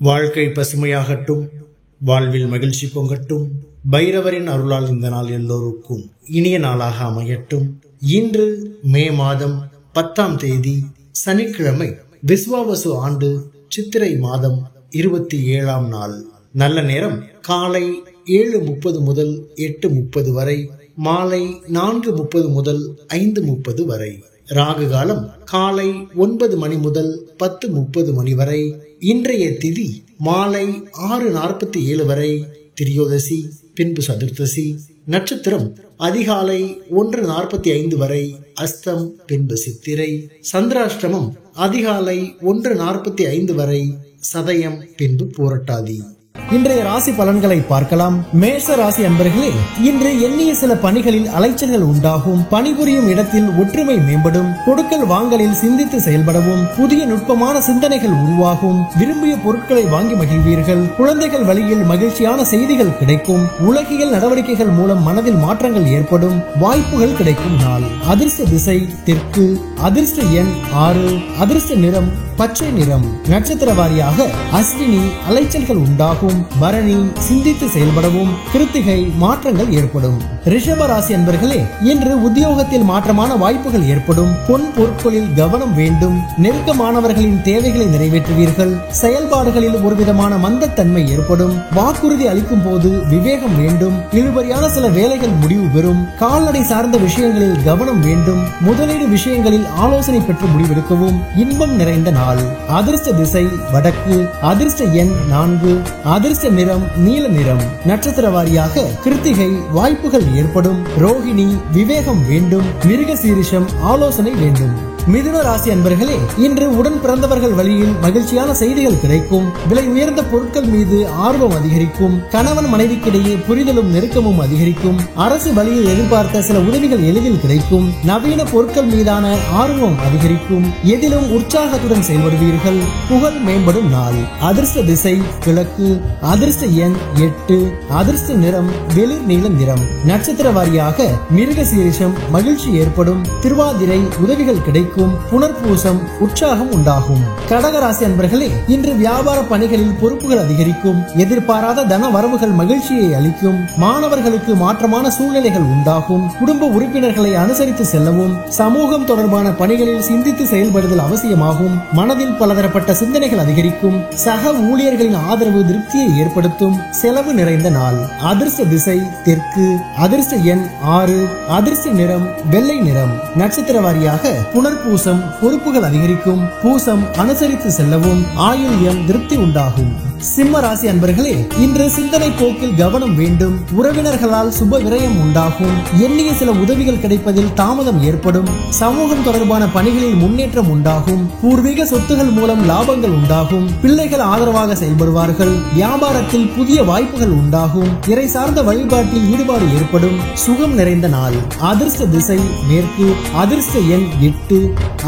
வாழ்க்கை பசுமையாகட்டும், வாழ்வில் மகிழ்ச்சி பொங்கட்டும். பைரவரின் அருளால் இந்த நாள் எல்லோருக்கும் இனிய நாளாக அமையட்டும். இன்று மே மாதம் 10ஆம் தேதி சனிக்கிழமை, விஸ்வாவசு ஆண்டு சித்திரை மாதம் 27ஆம் நாள். நல்ல நேரம் காலை 7:30 முதல் 8:30 வரை, மாலை 4:30 முதல் 5:30 வரை. ராகு காலம் காலை 9 மணி முதல் 10:30 மணி வரை. இன்றைய திதி மாலை 6:47 வரை திரியோதசி, பின்பு சதுர்த்தசி. நட்சத்திரம் அதிகாலை 1:45 வரை அஸ்தம், பின்பு சித்திரை. சந்திராஷ்டமம் அதிகாலை 1:45 வரை சதயம், பின்பு பூரட்டாதி. இன்றைய ராசி பலன்களை பார்க்கலாம். மேஷ ராசி அன்பர்களே, இன்று எண்ணிய சில பணிகளில் அலைச்சல்கள் உண்டாகும். பணிபுரியும் இடத்தில் ஒற்றுமை மேம்படும். கொடுக்கல் வாங்கலில் சிந்தித்து செயல்படவும் புதிய நுட்பமான சிந்தனைகள் உருவாகும். விரும்பிய பொருட்களை வாங்கி மகிழ்வீர்கள். குழந்தைகள் வழியில் மகிழ்ச்சியான செய்திகள் கிடைக்கும். உலகியல் நடவடிக்கைகள் மூலம் மனதில் மாற்றங்கள் ஏற்படும். வாய்ப்புகள் கிடைக்கும் நாள். அதிர்ஷ்ட திசை தெற்கு. அதிர்ஷ்ட எண் 6. அதிர்ஷ்ட நிறம் பச்சை நிறம். நட்சத்திர வாரியாக அஸ்வினி அலைச்சல்கள் உண்டாகும். பரணி சிந்தித்து செயல்படவும். கிருத்திகை மாற்றங்கள் ஏற்படும். ரிஷப ராசி அன்பர்களே, இன்று உத்தியோகத்தில் மாற்றமான வாய்ப்புகள் ஏற்படும். பொன் பொருட்களில் கவனம் வேண்டும். நெருக்கமானவர்களின் தேவைகளை நிறைவேற்றுவீர்கள். செயல்பாடுகளில் ஒருவிதமான மந்தத்தன்மை ஏற்படும். வாக்குறுதி அளிக்கும் போது விவேகம் வேண்டும். இழுபறியான சில வேலைகள் முடிவு பெறும். கால்நடை சார்ந்த விஷயங்களில் கவனம் வேண்டும். முதலீடு விஷயங்களில் ஆலோசனை பெற்று முடிவெடுக்கவும். இன்பம் நிறைந்த நாள். அதிர்ஷ்ட திசை வடக்கு. அதிர்ஷ்ட எண் 4. அதிர்ஷ்ட நிறம் நீல நிறம். நட்சத்திர வாரியாக கிருத்திகை வாய்ப்புகள் ஏற்படும். ரோஹிணி விவேகம் வேண்டும். மிருகசீரிஷம் ஆலோசனை வேண்டும். மிதுன ராசி அன்பர்களே, இன்று உடன் பிறந்தவர்கள் வழியில் மகிழ்ச்சியான செய்திகள் கிடைக்கும். விலை உயர்ந்த பொருட்கள் மீது ஆர்வம் அதிகரிக்கும். கணவன் மனைவிக்கிடையே புரிதலும் நெருக்கமும் அதிகரிக்கும். அரசு வழியில் எதிர்பார்த்த சில உதவிகள் எளிதில் கிடைக்கும். நவீன பொருட்கள் மீதான ஆர்வம் அதிகரிக்கும். எதிலும் உற்சாகத்துடன் செயல்படுவீர்கள். புகழ் மேம்படும் நாள். அதிர்ஷ்ட திசை கிழக்கு. அதிர்ஷ்ட எண் 8. அதிர்ஷ்ட நிறம் வெளிர் நீல நிறம். நட்சத்திர வாரியாக மிருகசீரிஷம் மகிழ்ச்சி ஏற்படும். திருவாதிரை உதவிகள் கிடைக்கும். புனர்பூசம் உற்சாகம் உண்டாகும். கடகராசி அன்பர்களே, இன்று வியாபார பணிகளில் பொறுப்புகள் அதிகரிக்கும். எதிர்பாராத தன வரவுகள் மகிழ்ச்சியை அளிக்கும். மாணவர்களுக்கு மாற்றமான சூழ்நிலைகள் உண்டாகும். குடும்ப உறுப்பினர்களை அனுசரித்து செல்லவும். சமூகம் தொடர்பான பணிகளில் சிந்தித்து செயல்படுதல் அவசியமாகும். மனதில் பலதரப்பட்ட சிந்தனைகள் அதிகரிக்கும். சக ஊழியர்களின் ஆதரவு திருப்தியை ஏற்படுத்தும். செலவு நிறைந்த நாள். அதிர்ஷ்ட திசை தெற்கு. அதிர்ஷ்ட எண் 6. அதிர்ஷ்ட நிறம் வெள்ளை நிறம். நட்சத்திர வாரியாக புனர்பூசம் பொறுப்புகள் அதிகரிக்கும். பூசம் அனுசரித்து செல்லவும். ஆயுள்யம் திருப்தி உண்டாகும். சிம்ம ராசி அன்பர்களே, இன்று சிந்தனை போக்கில் கவனம் வேண்டும். உறவினர்களால் சுப விரயம் உண்டாகும். எண்ணிய சில உதவிகள் கிடைப்பதில் தாமதம் ஏற்படும். சமூகம் தொடர்பான பணிகளில் முன்னேற்றம் உண்டாகும். பூர்வீக சொத்துகள் மூலம் லாபங்கள் உண்டாகும். பிள்ளைகள் ஆதரவாக செயல்படுவார்கள். வியாபாரத்தில் புதிய வாய்ப்புகள் உண்டாகும். இறை சார்ந்த வழிபாட்டில் ஈடுபாடு ஏற்படும். சுகம் நிறைந்த நாள். அதிர்ஷ்ட திசை மேற்கு. அதிர்ஷ்ட எண் 8.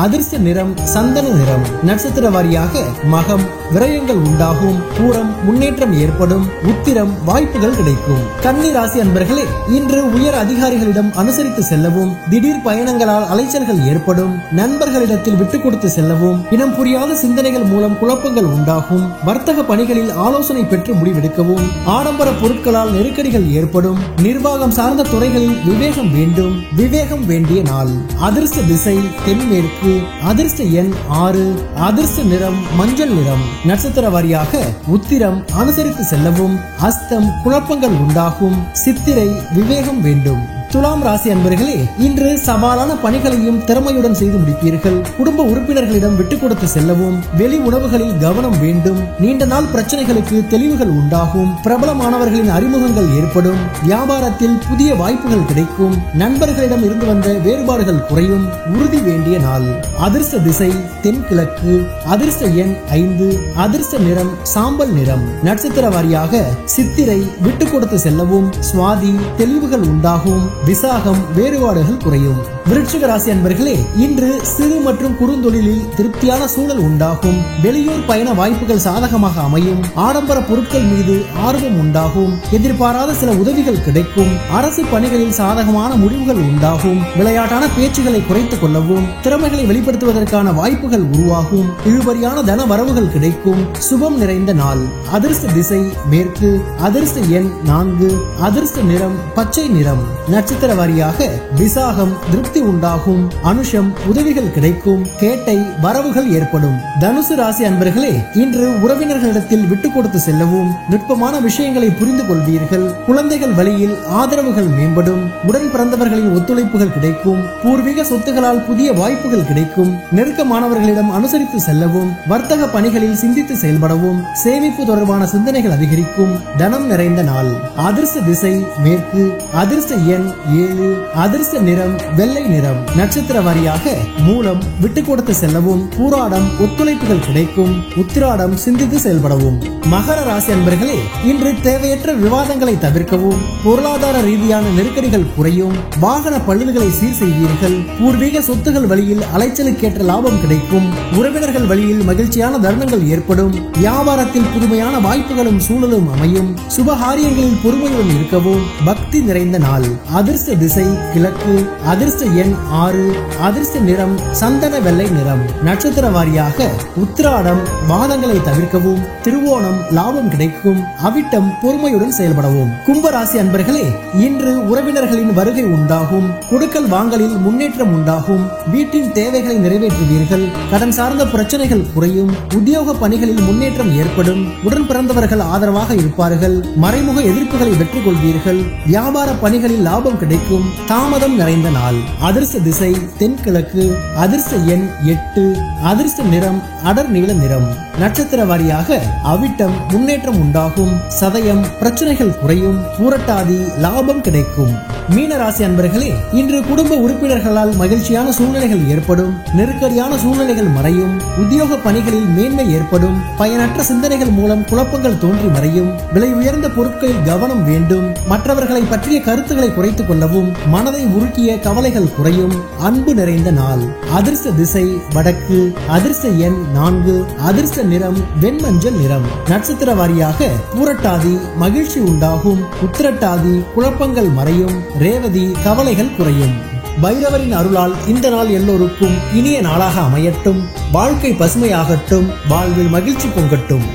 அதிர்ஷ்ட நிறம் சந்தன நிறம். நட்சத்திர வாரியாக மகம் விரயங்கள் உண்டாகும். பூரம் முன்னேற்றம் ஏற்படும். உத்திரம் வாய்ப்புகள் கிடைக்கும். கன்னி ராசி அன்பர்களே, இன்று உயர் அதிகாரிகளிடம் அனுசரித்து செல்லவும். திடீர் பயணங்களால் அலைச்சல்கள் ஏற்படும். நண்பர்களிடத்தில் விட்டுக் கொடுத்து செல்லவும். இனம் புரியாத சிந்தனைகள் மூலம் குழப்பங்கள் உண்டாகும். வர்த்தக பணிகளில் ஆலோசனை பெற்று முடிவெடுக்கவும். ஆடம்பர பொருட்களால் நெருக்கடிகள் ஏற்படும். நிர்வாகம் சார்ந்த துறைகளில் விவேகம் வேண்டும். விவேகம் வேண்டிய நாள். அதிர்ஷ்ட திசை தென்மேற்கு. அதிர்ஷ்ட எண் 6. அதிர்ஷ்ட நிறம் மஞ்சள் நிறம். நட்சத்திர வாரியாக உத்திரம் அனுசரித்து செல்லவும். அஸ்தம் குழப்பங்கள் உண்டாகும். சித்திரை விவேகம் வேண்டும். துலாம் ராசி அன்பர்களே, இன்று சவாலான பணிகளையும் திறமையுடன் செய்து முடிப்பீர்கள். குடும்ப உறுப்பினர்களிடம் விட்டுக் கொடுத்து செல்லவும். வெளி உணவுகளில் கவனம் வேண்டும். நீண்ட நாள் பிரச்சனைகளுக்கு தெளிவுகள் உண்டாகும். பிரபலமானவர்களின் அறிமுகங்கள் ஏற்படும். வியாபாரத்தில் புதிய வாய்ப்புகள் கிடைக்கும். நண்பர்களிடம் இருந்து வந்த வேறுபாடுகள் குறையும். உறுதி வேண்டிய நாள். அதிர்ஷ்ட திசை தென்கிழக்கு. அதிர்ஷ்ட எண் 5. அதிர்ஷ்ட நிறம் சாம்பல் நிறம். நட்சத்திர வாரியாக சித்திரை விட்டுக் கொடுத்து செல்லவும். சுவாதி தெளிவுகள் உண்டாகும். விசாகம் வேறுபாடுகள் குறையும். விருச்சிக ராசி அன்பர்களே, இன்று சிறு மற்றும் குறுந்தொழிலில் திருப்தியான சூழல் உண்டாகும். வெளியூர் பயண வாய்ப்புகள் சாதகமாக அமையும். ஆடம்பர பொருட்கள் மீது ஆர்வம் உண்டாகும். எதிர்பாராத சில உதவிகள் கிடைக்கும். அரசு பணிகளில் சாதகமான முடிவுகள் உண்டாகும். விளையாட்டான பேச்சுகளை குறைத்துக் கொள்ளவும், திறமைகளை வெளிப்படுத்துவதற்கான வாய்ப்புகள் உருவாகும். இழுபறியான தன வரவுகள் கிடைக்கும். சுபம் நிறைந்த நாள். அதிர்ஷ்ட திசை மேற்கு. அதிர்ஷ்ட எண் 4. அதிர்ஷ்ட நிறம் பச்சை நிறம். நட்சத்திர வாரியாக விசாகம் திருப்தி உண்டாகும். அனுஷம் உதவிகள் கிடைக்கும். கேட்டை வரவுகள் ஏற்படும். தனுசு ராசி அன்பர்களே, இன்று உறவினர்களிடத்தில் விட்டு கொடுத்து செல்லவும், நுட்பமான விஷயங்களை புரிந்து கொள்வீர்கள். குழந்தைகள் வழியில் ஆதரவுகள் மேம்படும். உடன் பிறந்தவர்களின் ஒத்துழைப்புகள் கிடைக்கும். பூர்வீக சொத்துகளால் புதிய வாய்ப்புகள் கிடைக்கும். நெருக்கமானவர்களிடம் அனுசரித்து செல்லவும், வர்த்தக பணிகளில் சிந்தித்து செயல்படவும், சேமிப்பு தொடர்பான சிந்தனைகள் அதிகரிக்கும். தனம் நிறைந்த நாள். அதிர்ஷ்ட திசை மேற்கு. அதிர்ஷ்ட எண் 7. அதிர்ஷ்ட நிறம் வெள்ளை நிறம். நட்சத்திர வாரியாக மூலம் விட்டு கொடுத்து செல்லவும், பூராடம் ஒத்துழைப்புகள் கிடைக்கும். உத்திராடம் சிந்தித்து செயல்படவும். மகர ராசி அன்பர்களே, இன்று தேவையற்ற விவாதங்களை தவிர்க்கவும், பொருளாதார ரீதியான நெருக்கடிகள் குறையும். வாகன பழுதுகளை சீர் செய்வீர்கள். பூர்வீக சொத்துகள் வழியில் அலைச்சலுக்கேற்ற லாபம் கிடைக்கும். உறவினர்கள் வழியில் மகிழ்ச்சியான தருணங்கள் ஏற்படும். வியாபாரத்தில் புதுமையான வாய்ப்புகளும் சூழலும் அமையும். சுபகாரியங்களில் பொறுமையுடன் இருக்கவும். பக்தி நிறைந்த நாள். அதிர்ஷ்ட திசை கிழக்கு. அதிர்ஷ்ட எண் 6. அதிர்ஷ்ட நிறம் சந்தன வெள்ளை நிறம். நட்சத்திர வாரியாக உத்திராடம் வாதங்களை தவிர்க்கவும். திருவோணம் லாபம் கிடைக்கும். அவிட்டம் பொறுமையுடன் செயல்படவும். கும்பராசி அன்பர்களே, இன்று உறவினர்களின் வருகை உண்டாகும். கொடுக்கல் வாங்கலில் முன்னேற்றம் உண்டாகும். வீட்டின் தேவைகளை நிறைவேற்றுவீர்கள். கடன் சார்ந்த பிரச்சனைகள் குறையும். உத்தியோக பணிகளில் முன்னேற்றம் ஏற்படும். உடன் பிறந்தவர்கள் ஆதரவாக இருப்பார்கள். மறைமுக எதிர்ப்புகளை வெற்றி கொள்வீர்கள். வியாபார பணிகளில் லாபம் கிடைக்கும். தாமதம் நிறைந்த நாள். அதிர்ஷ்ட திசை தென்கிழக்கு. அதிர்ஷ்ட எண் 8. அதிர்ஷ்ட நிறம் அடர் நீல நிறம். நட்சத்திர வாரியாக அவிட்டம் முன்னேற்றம் உண்டாகும். சதயம் பிரச்சனைகள் குறையும். பூரட்டாதி லாபம் கிடைக்கும். மீன ராசி அன்பர்களே, இன்று குடும்ப உறுப்பினர்களால் மகிழ்ச்சியான சூழ்நிலைகள் ஏற்படும். நெருக்கடியான சூழ்நிலைகள் மறையும். உத்தியோக பணிகளில் மேன்மை ஏற்படும். பயனற்ற சிந்தனைகள் மூலம் குழப்பங்கள் தோன்றி மறையும். விலை உயர்ந்த பொருட்களில் கவனம் வேண்டும். மற்றவர்களை பற்றிய கருத்துக்களை குறைத்துக் கொள்ளவும். மனதை உருக்கிய கவலைகள் குறையும். அன்பு நிறைந்த நாள். அதிர்ஷ்ட திசை வடக்கு. அதிர்ஷ்ட எண் 4. அதிர்ஷ்ட நிறம் வெண்மஞ்சள் நிறம். நட்சத்திர வாரியாக பூரட்டாதி மகிழ்ச்சி உண்டாகும். உத்திரட்டாதி குழப்பங்கள் மறையும். ரேவதி கவலைகள் குறையும். பைரவரின் அருளால் இந்த நாள் எல்லோருக்கும் இனிய நாளாக அமையட்டும். வாழ்க்கை பசுமையாகட்டும். வாழ்வில் மகிழ்ச்சி பொங்கட்டும்.